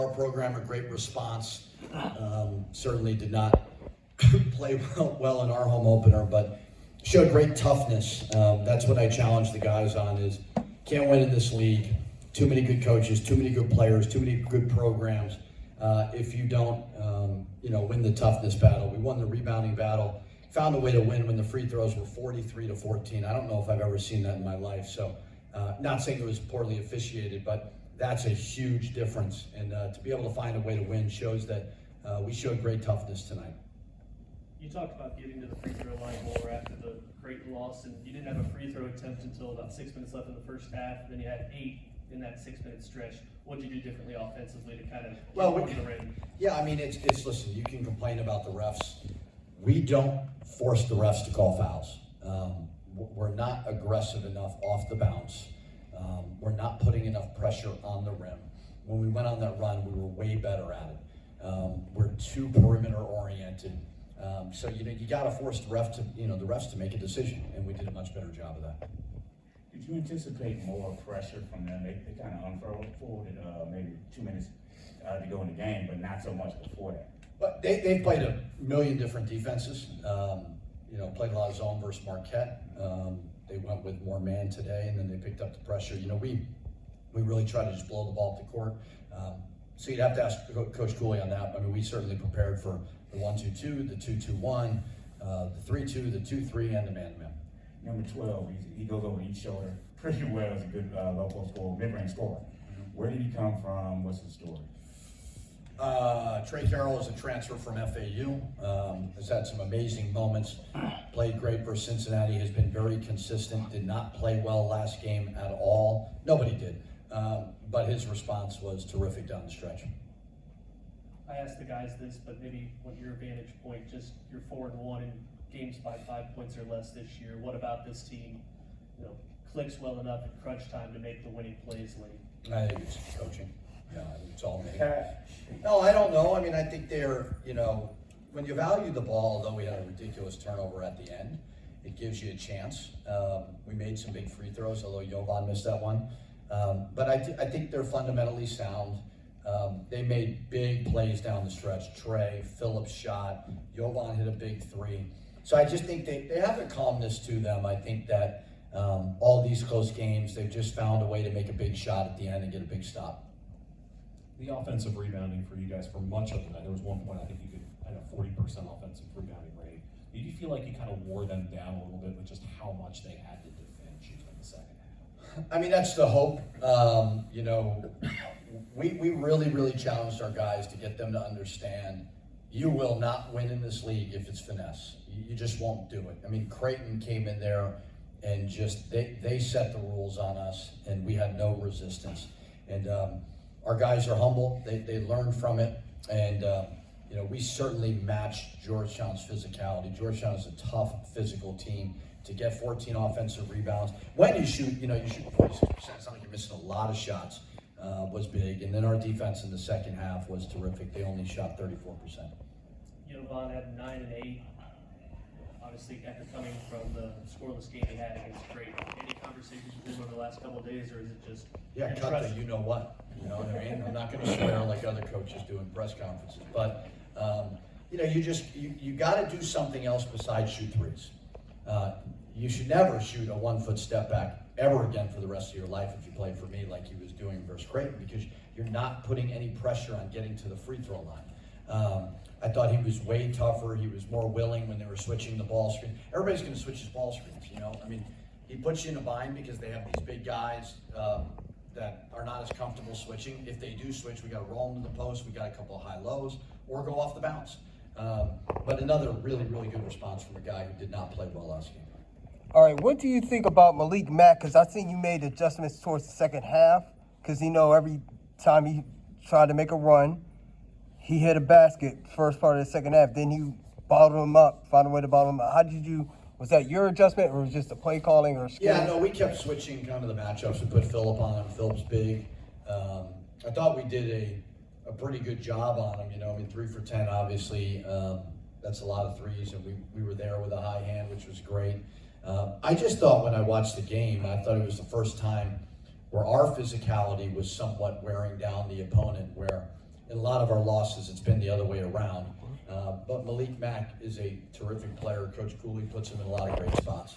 Our program, a great response. Certainly did not play well in our home opener, but showed great toughness. That's what I challenge the guys on is can't win in this league. Too many good coaches, too many good players, too many good programs. If you don't, win the toughness battle. We won the rebounding battle. Found a way to win when the free throws were 43-14. I don't know if I've ever seen that in my life. So, not saying it was poorly officiated, but that's a huge difference. And to be able to find a way to win shows that we showed great toughness tonight. You talked about getting to the free throw line more after the great loss, and you didn't have a free throw attempt until about 6 minutes left in the first half. Then you had 8 in that 6-minute stretch. What did you do differently offensively to kind of get the rim? Yeah, I mean, it's listen, you can complain about the refs. We don't force the refs to call fouls. We're not aggressive enough off the bounce. We're not putting enough pressure on the rim. When we went on that run, we were way better at it. We're too perimeter oriented. So you got to force the refs to make a decision, and we did a much better job of that. Did you anticipate more pressure from them? They kind of unfolded maybe 2 minutes to go in the game, but not so much before that. But they've played a million different defenses. Played a lot of zone versus Marquette. They went with more man today, and then they picked up the pressure. We really try to just blow the ball up the court. So you'd have to ask Coach Cooley on that. I mean, we certainly prepared for the 1-2-2, the 2-2-1, the 3-2, the 2-3, and the man-to-man. Number 12, he goes over each shoulder pretty well as a good low-post scorer, mid-range scorer. Where did he come from? What's the story? Trey Carroll is a transfer from FAU. Has had some amazing moments. Played great for Cincinnati. Has been very consistent. Did not play well last game at all. Nobody did. But his response was terrific down the stretch. I asked the guys this, but maybe what your vantage point, just you're 4-1 in games by 5 points or less this year. What about this team, clicks well enough at crunch time to make the winning plays late? I think it's coaching. Yeah, it's all me. No, I don't know. I mean, I think they're, when you value the ball, although we had a ridiculous turnover at the end, it gives you a chance. We made some big free throws, although Jovan missed that one. But I think they're fundamentally sound. They made big plays down the stretch. Trey, Phillips shot, Jovan hit a big 3. So I just think they have a calmness to them. I think that all these close games, they've just found a way to make a big shot at the end and get a big stop. The offensive rebounding for you guys for much of the night, there was one point I think you could had a 40% offensive rebounding rate. Did you feel like you kind of wore them down a little bit with just how much they had to defend you in the second half? I mean, that's the hope. We really, really challenged our guys to get them to understand you will not win in this league if it's finesse. You just won't do it. I mean, Creighton came in there and just they set the rules on us, and we had no resistance. And our guys are humble. They learn from it, and we certainly matched Georgetown's physicality. Georgetown is a tough physical team. To get 14 offensive rebounds, when you shoot 46%, it's not like you're missing a lot of shots. Was big, and then our defense in the second half was terrific. They only shot 34%. Jovan had 9 and 8. Obviously, after coming from the scoreless game he had against Creighton, any conversations with him over the last couple of days, or is it just cut the you know what? You know what I mean? I'm not going to swear like other coaches do in press conferences, but you got to do something else besides shoot threes. You should never shoot a 1-foot step back ever again for the rest of your life if you played for me like he was doing versus Creighton, because you're not putting any pressure on getting to the free throw line. I thought he was way tougher. He was more willing when they were switching the ball screen. Everybody's going to switch his ball screens, I mean, he puts you in a bind because they have these big guys that are not as comfortable switching. If they do switch, we got to roll them to the post. We got a couple of high lows or go off the bounce. But another really, really good response from a guy who did not play well last game. All right, what do you think about Malik Mack? Because I think you made adjustments towards the second half. Because, every time he tried to make a run, he hit a basket first part of the second half. Then you bottled him up, found a way to bottle him up. Was that your adjustment, or was it just the play calling or skill? Yeah, no, we kept switching kind of the matchups. We put Phillip on him. Phillip's big. I thought we did a pretty good job on him. 3 for 10, obviously. That's a lot of threes, and we were there with a high hand, which was great. I just thought when I watched the game, I thought it was the first time where our physicality was somewhat wearing down the opponent, where in a lot of our losses, it's been the other way around. But Malik Mack is a terrific player. Coach Cooley puts him in a lot of great spots.